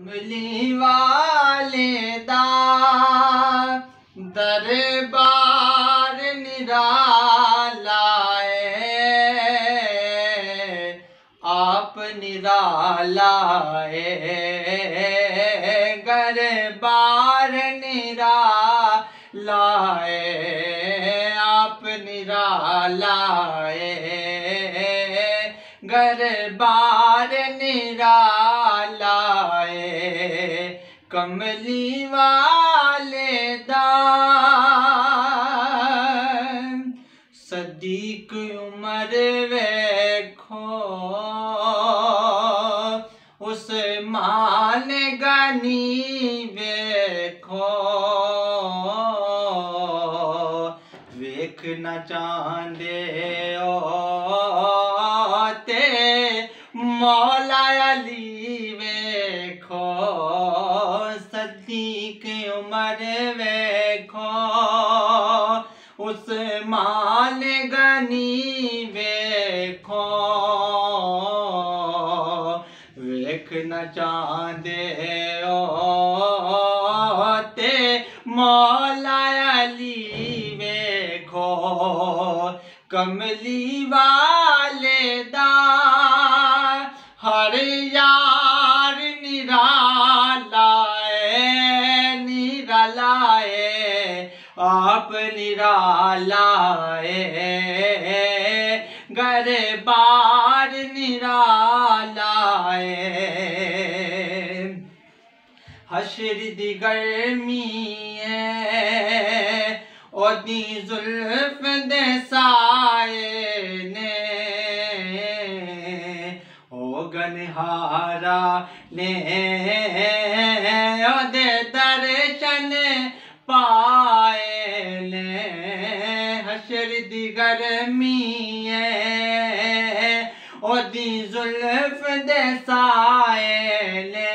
कमली वाले दा दरबार निराला है, आप निराला है, दरबार निराला है, आप निराला है, दरबार निराला है, कमली वाले दा सदीक उमर वेखो उस्मान गनी वेखो, वेख न चांदे ओ ते मौला अली वेखो, सदीक उमर वेखो उस्मान गनी वेखो, वेख न चांदे ओ ते मौला अली वेखो, कमली वाले दा हर यार निराला है, निराला है, आप निराला है, दरबार निराला है, हशर दी गर्मी है ओदी जुल्फ दे साए ने, ओ गनहारा ने ओदे दर्शन पाए ने, हशर दी गर्मी है ओदी जुल्फ दे साए ने,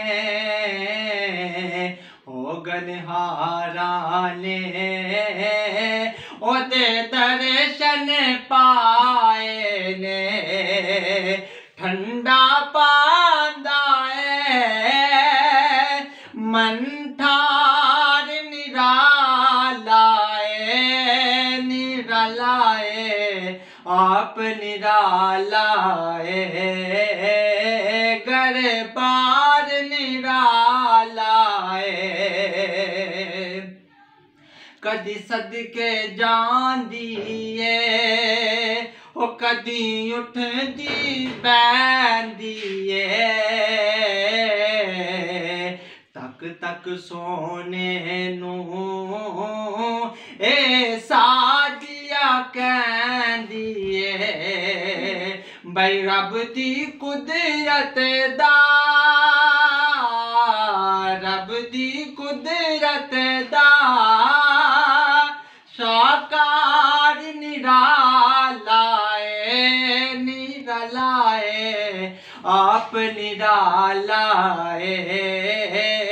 ओ गनहारा ने ओदे दर्शन पाए ने, ठंडा पांदा है मन ठार निराला है, निराला है, आप निराला है, दरबार निराला है, कदी सदके जांदी है ओ कदी उठदी बैंदी है, तक तक सोने नू ए सादिया कहंदी है, भाई रब दी कुदरत दा, रब दी कुदरत दा साकार निराला है, निराला है, आप निराला है,